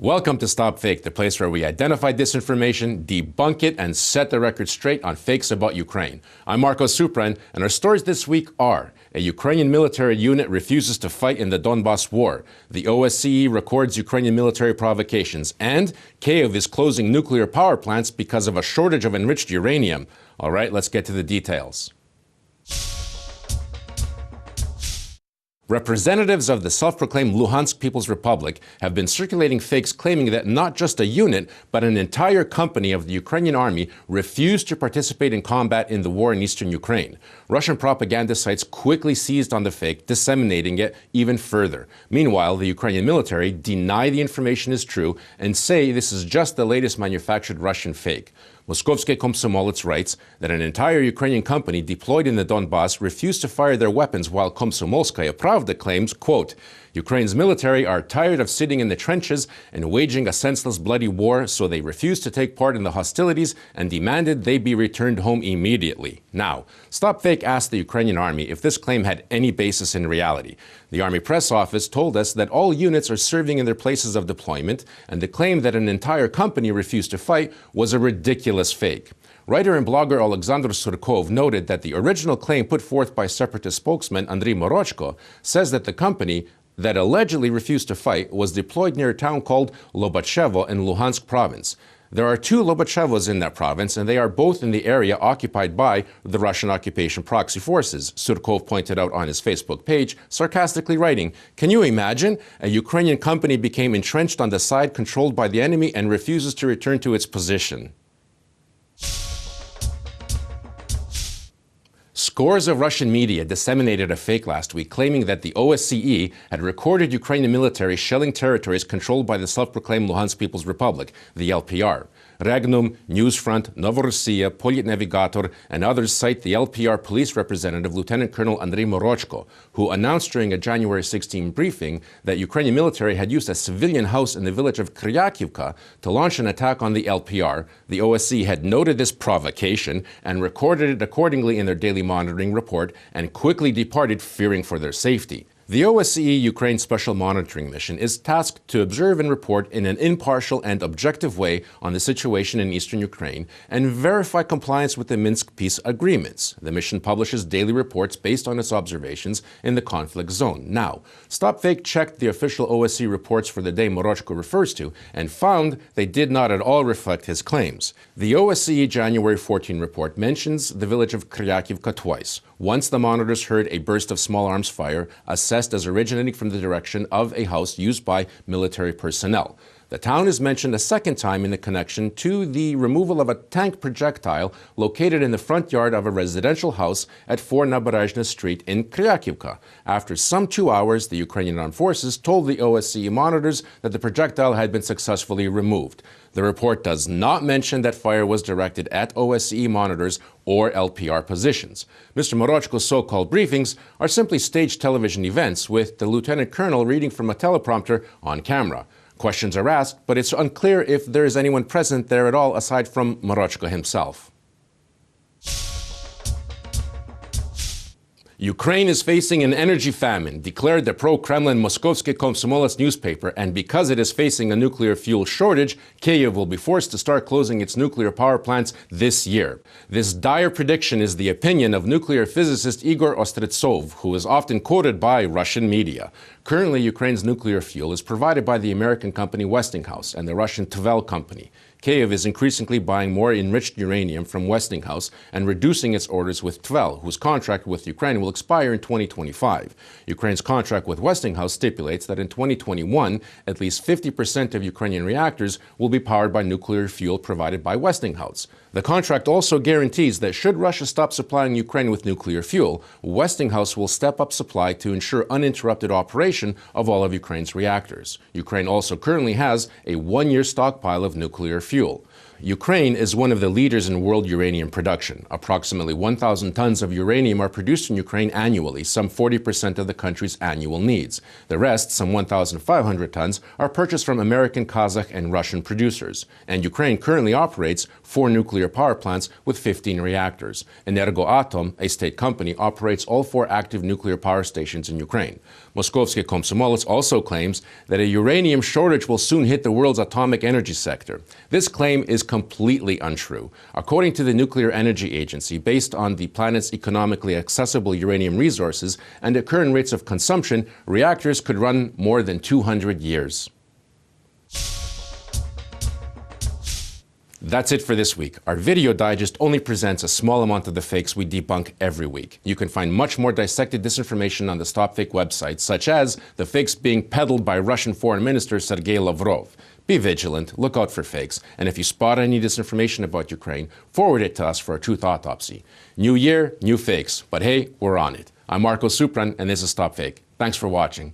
Welcome to StopFake, the place where we identify disinformation, debunk it, and set the record straight on fakes about Ukraine. I'm Marko Suprun, and our stories this week are: a Ukrainian military unit refuses to fight in the Donbas war, the OSCE records Ukrainian military provocations, and Kyiv is closing nuclear power plants because of a shortage of enriched uranium. All right, let's get to the details. Representatives of the self-proclaimed Luhansk People's Republic have been circulating fakes claiming that not just a unit, but an entire company of the Ukrainian army refused to participate in combat in the war in eastern Ukraine. Russian propaganda sites quickly seized on the fake, disseminating it even further. Meanwhile, the Ukrainian military deny the information is true and say this is just the latest manufactured Russian fake. Moskovsky Komsomolets writes that an entire Ukrainian company deployed in the Donbas refused to fire their weapons, while Komsomolskaya Pravda claims, quote, Ukraine's military are tired of sitting in the trenches and waging a senseless bloody war, so they refused to take part in the hostilities and demanded they be returned home immediately. Now, StopFake asked the Ukrainian army if this claim had any basis in reality. The Army press office told us that all units are serving in their places of deployment, and the claim that an entire company refused to fight was a ridiculous fake. Writer and blogger Alexander Surkov noted that the original claim put forth by separatist spokesman Andriy Morochko says that the company that allegedly refused to fight was deployed near a town called Lobachevo in Luhansk province. There are two Lobachevos in that province, and they are both in the area occupied by the Russian occupation proxy forces, Surkov pointed out on his Facebook page, sarcastically writing, "Can you imagine? A Ukrainian company became entrenched on the side controlled by the enemy and refuses to return to its position." Scores of Russian media disseminated a fake last week claiming that the OSCE had recorded Ukrainian military shelling territories controlled by the self-proclaimed Luhansk People's Republic, the LPR. Regnum, Newsfront, Novorossiya, Politnavigator, and others cite the LPR police representative Lieutenant Colonel Andriy Morochko, who announced during a January 16 briefing that Ukrainian military had used a civilian house in the village of Kryakivka to launch an attack on the LPR. The OSCE had noted this provocation and recorded it accordingly in their daily monitoring report and quickly departed, fearing for their safety. The OSCE Ukraine Special Monitoring Mission is tasked to observe and report in an impartial and objective way on the situation in eastern Ukraine and verify compliance with the Minsk peace agreements. The mission publishes daily reports based on its observations in the conflict zone. Now, StopFake checked the official OSCE reports for the day Morochko refers to and found they did not at all reflect his claims. The OSCE January 14 report mentions the village of Kryakivka twice. Once the monitors heard a burst of small arms fire, assessed as originating from the direction of a house used by military personnel. The town is mentioned a second time in the connection to the removal of a tank projectile located in the front yard of a residential house at 4 Naberezhny Street in Kryakivka. After some 2 hours, the Ukrainian armed forces told the OSCE monitors that the projectile had been successfully removed. The report does not mention that fire was directed at OSCE monitors or LPR positions. Mr. Morochko's so-called briefings are simply staged television events with the lieutenant colonel reading from a teleprompter on camera. Questions are asked, but it's unclear if there is anyone present there at all aside from Morochko himself. Ukraine is facing an energy famine, declared the pro-Kremlin Moskovsky Komsomolets newspaper, and because it is facing a nuclear fuel shortage, Kyiv will be forced to start closing its nuclear power plants this year. This dire prediction is the opinion of nuclear physicist Igor Ostretsov, who is often quoted by Russian media. Currently, Ukraine's nuclear fuel is provided by the American company Westinghouse and the Russian Tvel company. Kyiv is increasingly buying more enriched uranium from Westinghouse and reducing its orders with Tvel, whose contract with Ukraine will expire in 2025. Ukraine's contract with Westinghouse stipulates that in 2021, at least 50% of Ukrainian reactors will be powered by nuclear fuel provided by Westinghouse. The contract also guarantees that should Russia stop supplying Ukraine with nuclear fuel, Westinghouse will step up supply to ensure uninterrupted operation of all of Ukraine's reactors. Ukraine also currently has a 1-year stockpile of nuclear fuel. Ukraine is one of the leaders in world uranium production. Approximately 1,000 tons of uranium are produced in Ukraine annually, some 40% of the country's annual needs. The rest, some 1,500 tons, are purchased from American, Kazakh, and Russian producers. And Ukraine currently operates 4 nuclear power plants with 15 reactors. Energoatom, a state company, operates all 4 active nuclear power stations in Ukraine. Moskovsky Komsomolets also claims that a uranium shortage will soon hit the world's atomic energy sector. This claim is completely untrue. According to the Nuclear Energy Agency, based on the planet's economically accessible uranium resources and the current rates of consumption, reactors could run more than 200 years. That's it for this week. Our video digest only presents a small amount of the fakes we debunk every week. You can find much more dissected disinformation on the StopFake website, such as the fakes being peddled by Russian Foreign Minister Sergei Lavrov. Be vigilant, look out for fakes, and if you spot any disinformation about Ukraine, forward it to us for a truth autopsy. New year, new fakes, but hey, we're on it. I'm Marko Suprun, and this is StopFake. Thanks for watching.